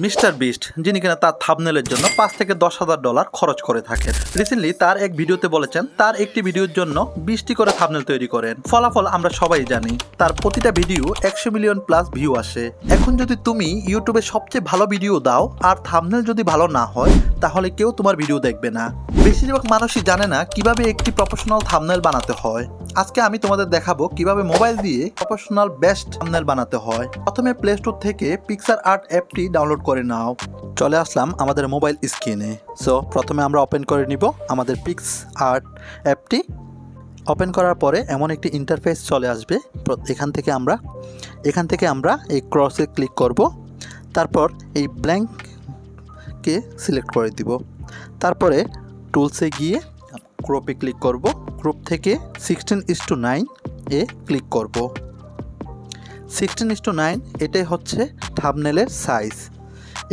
Mister beast, যিনি কিনা তার থাম্বনেলের জন্য $5,000 থেকে $10,000 খরচ করে থাকেন, রিসেন্টলি তার এক ভিডিওতে বলেছেন তার একটি ভিডিওর জন্য 20টি করে থাম্বনেল তৈরি করেন। ফলাফল আমরা সবাই জানি, তার প্রতিটা ভিডিও 100 মিলিয়ন প্লাস ভিউ আসে। এখন যদি তুমি ইউটিউবে সবচেয়ে ভালো ভিডিও দাও আর থাম্বনেল যদি ভালো না হয়, তাহলে কেউ তোমার ভিডিও দেখবে না। বেশিরভাগ মানুষই জানে না কিভাবে একটি প্রফেশনাল থাম্বনেল বানাতে হয়। আজকে আমি তোমাদের দেখাবো কিভাবে মোবাইল দিয়ে প্রফেশনাল বেস্ট থাম্বনেল বানাতে হয়। প্রথমে প্লে স্টোর থেকে পিক্সার আর্ট অ্যাপটি ডাউনলোড করে নাও। চলে আসলাম আমাদের মোবাইল স্ক্রিনে। সো প্রথমে আমরা ওপেন করে নিব আমাদের পিক্সআর্ট অ্যাপটি। ওপেন করার পরে এমন একটি ইন্টারফেস চলে আসবে। এখান থেকে আমরা এই ক্রসে ক্লিক করব, তারপর এই ব্ল্যাঙ্ককে সিলেক্ট করে দিব। তারপরে টুলসে গিয়ে ক্রপে ক্লিক করব, ক্রপ থেকে 16:9 এ ক্লিক করব। 16:9 এটাই হচ্ছে থাম্বনেলের সাইজ।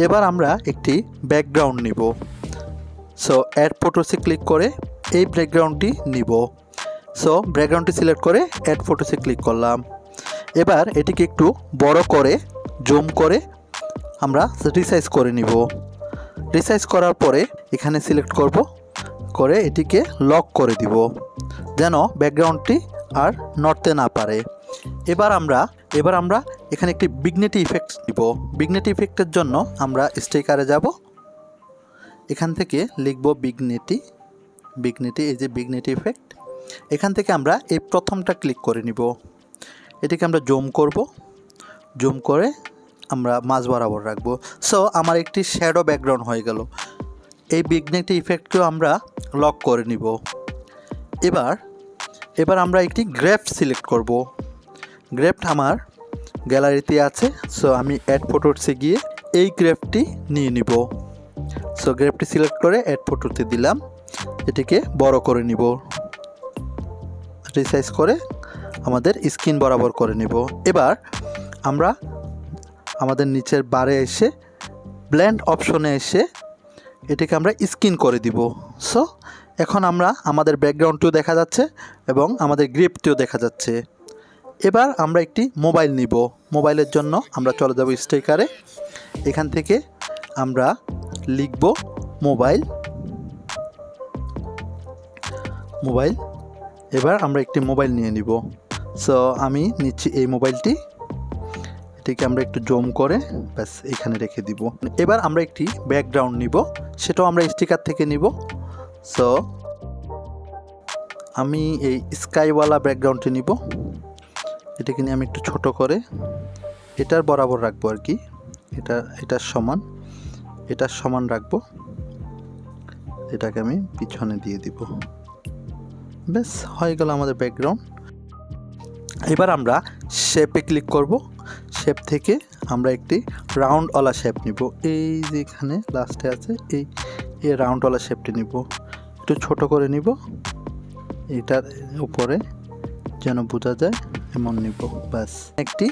এবার আমরা একটি ব্যাকগ্রাউন্ড নিব। সো অ্যাড ফটোসে ক্লিক করে এই ব্যাকগ্রাউন্ডটি নিব। সো ব্যাকগ্রাউন্ডটি সিলেক্ট করে অ্যাড ফটোসে ক্লিক করলাম। এবার এটিকে একটু বড় করে জুম করে আমরা রিসাইজ করে নিব। রিসাইজ করার পরে এখানে সিলেক্ট করব, করে এটিকে লক করে দিব যেন ব্যাকগ্রাউন্ডটি আর নড়তে না পারে। এবার আমরা এখানে একটি বিগনেটি ইফেক্ট দিব। বিগনেটি ইফেক্টের জন্য আমরা স্টিকারে যাব, এখান থেকে লিখব বিগনেটি, এই যে বিগনেটি ইফেক্ট। এখান থেকে আমরা এই প্রথমটা ক্লিক করে নিব। এটিকে আমরা জুম করব, জুম করে আমরা মাঝ বরাবর রাখবো। সো আমার একটি শ্যাডো ব্যাকগ্রাউন্ড হয়ে গেল। এই বিগনেটি ইফেক্টকেও আমরা লক করে নিব। এবার আমরা একটি গ্রেফট সিলেক্ট করব। গ্রেফট আমার গ্যালারিতে আছে। সো আমি অ্যাড ফটোসে গিয়ে এই গ্রেফটটি নিয়ে নিব। সো গ্রেফটটি সিলেক্ট করে অ্যাড ফটোতে দিলাম, এটিকে বড় করে নিব, রিসাইজ করে আমাদের স্ক্রিন বরাবর করে নিব। এবার আমরা আমাদের নিচের বারে এসে ব্লেন্ড অপশনে এসে এটিকে আমরা স্ক্রিন করে দিব। সো এখন আমাদের ব্যাকগ্রাউন্ডটিও দেখা যাচ্ছে এবং আমাদের গ্রিপটিও দেখা যাচ্ছে। এবার আমরা একটি মোবাইল নিব। মোবাইলের জন্য আমরা চলে যাব স্টিকারে, এখান থেকে আমরা লিখব মোবাইল। এবার আমরা একটি মোবাইল নিয়ে নিব। সো আমি নিচ্ছি এই মোবাইলটি, এটিকে আমরা একটু জুম করে ব্যাস এখানে রেখে দিব। এবার আমরা একটি ব্যাকগ্রাউন্ড নিব, সেটাও আমরা স্টিকার থেকে নিব। সো আমি এই স্কাইওয়ালা ব্যাকগ্রাউন্ডটি নিব। এটাকে নিয়ে আমি একটু ছোট করে এটার বরাবর রাখবো আর কি, এটার সমান রাখবো। এটাকে আমি পিছনে দিয়ে দিব। ব্যাস হয়ে গেল আমাদের ব্যাকগ্রাউন্ড। এবার আমরা শেপে ক্লিক করব। শেপ থেকে আমরা একটি রাউন্ডওয়ালা শেপ নিব। এই যেখানে লাস্টে আছে এই রাউন্ডওয়ালা শেপটি নিব, একটু ছোট করে নিব, এটার উপরে যেন বোঝা যায় এমন নিব। ব্যাস একটি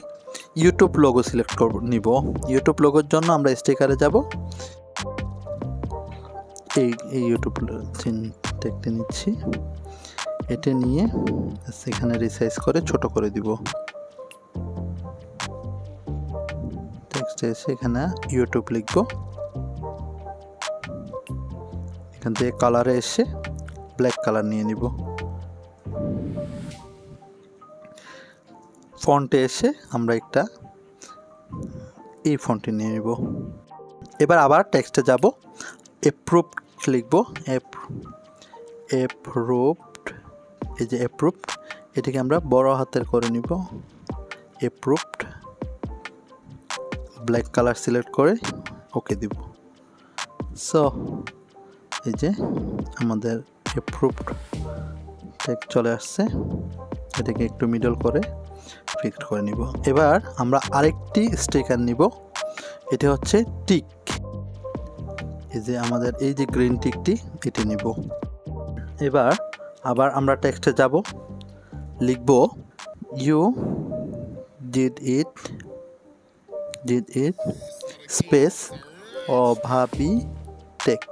ইউটিউব লোগো সিলেক্ট নিব। ইউটিউব লোগোর জন্য আমরা স্টিকারে যাব, এই ইউটিউব টেকতে নিচ্ছি। এটা নিয়ে সেখানে রিসাইজ করে ছোট করে দিব। টেক্সটে এসে এখানে ইউটিউব লিখব, এখান থেকে কালারে এসে ব্ল্যাক কালার নিয়ে নিব। ফন্টে এসে আমরা এই ফন্টটি নিয়ে নিব। এবার আবার টেক্সটে যাব, অ্যাপ্রুভড লিখব। অ্যাপ্রুভড, এই যে অ্যাপ্রুভড, এটিকে আমরা বড় হাতের করে নিব। অ্যাপ্রুভড, ব্ল্যাক কালার সিলেক্ট করে ওকে দিব। সো এই যে আমাদের অ্যাপ্রুভড টেক্সট চলে আসছে। এটাকে একটু মিডল করে ফিক্সড করে নিব। এবার আমরা আরেকটি স্টিকার নিব, এটা হচ্ছে টিক। এই যে আমাদের এই যে গ্রিন টিকটি, এটি নিব। এবার আবার আমরা টেক্সটে যাব, লিখব ইউ ডিড ইট স্পেস অভাবি টেক।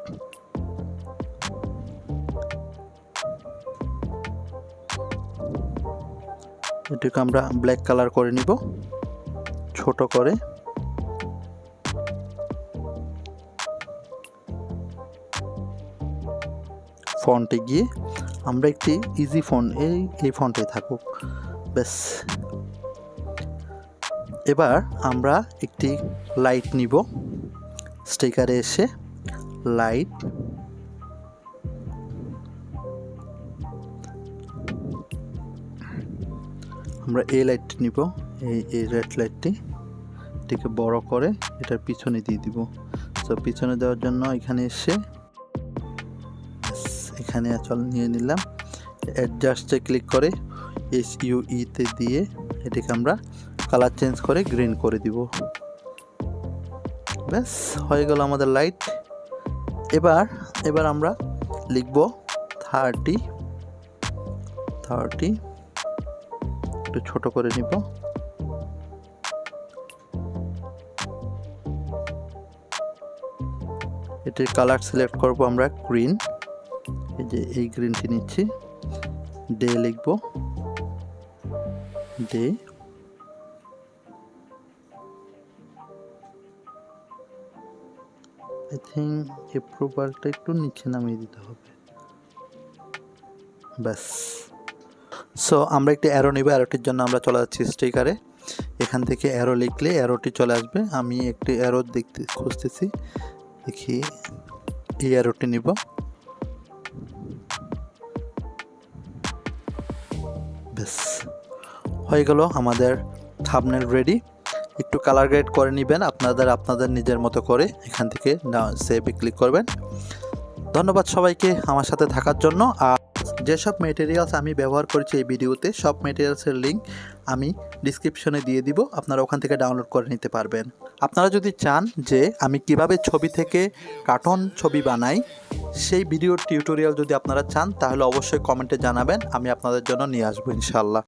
এটাকে আমরা ব্ল্যাক কালার করে নিব, ছোট করে ফন্টে গিয়ে আমরা একটি ইজি ফন্ট এই ফন্টে থাকুক ব্যাস। এবার আমরা একটি লাইট নিব, স্টিকারে এসে লাইট, আমরা এই লাইটটি নিব, এই রেড লাইটটি, এটিকে বড় করে এটার পিছনে দিয়ে দিব। তো পিছনে দেওয়ার জন্য এখানে এসে এখানে নিয়ে নিলাম, অ্যাডজাস্টে ক্লিক করে SUE-তে দিয়ে এটিকে আমরা কালার চেঞ্জ করে গ্রিন করে দিব। ব্যাস হয়ে গেল আমাদের লাইট। এবার আমরা লিখব 30, একটু ছোট করে নিব। এটির কালার সিলেক্ট করব আমরা গ্রিন, এই যে এই গ্রিনটি নিচ্ছি, ডে লিখব, ডে। আই থিঙ্ক অ্যাপ্রুভালটা একটু নিচে নামিয়ে দিতে হবে, ব্যাস। সো আমরা একটি অ্যারো নিব, অ্যারোটির জন্য আমরা চলে যাচ্ছি স্টিকারে, এখান থেকে অ্যারো লিখলে অ্যারোটি চলে আসবে। আমি একটি অ্যারো খুঁজতেছি, দেখি এই অ্যারোটি নিব, ব্যাস হয়ে গেল আমাদের থাম্বনেল রেডি। একটু কালার গ্রেড করে নেবেন আপনাদের নিজের মতো করে, এখান থেকে সেভে ক্লিক করবেন। ধন্যবাদ সবাইকে আমার সাথে থাকার জন্য। আর যেসব মেটেরিয়ালস আমি ব্যবহার করেছি এই ভিডিওতে, সব মেটেরিয়ালসের লিঙ্ক আমি ডিসক্রিপশনে দিয়ে দিব, আপনারা ওখান থেকে ডাউনলোড করে নিতে পারবেন। আপনারা যদি চান যে আমি কিভাবে ছবি থেকে কার্টুন ছবি বানাই, সেই ভিডিওর টিউটোরিয়াল যদি আপনারা চান, তাহলে অবশ্যই কমেন্টে জানাবেন, আমি আপনাদের জন্য নিয়ে আসবো ইনশাআল্লাহ।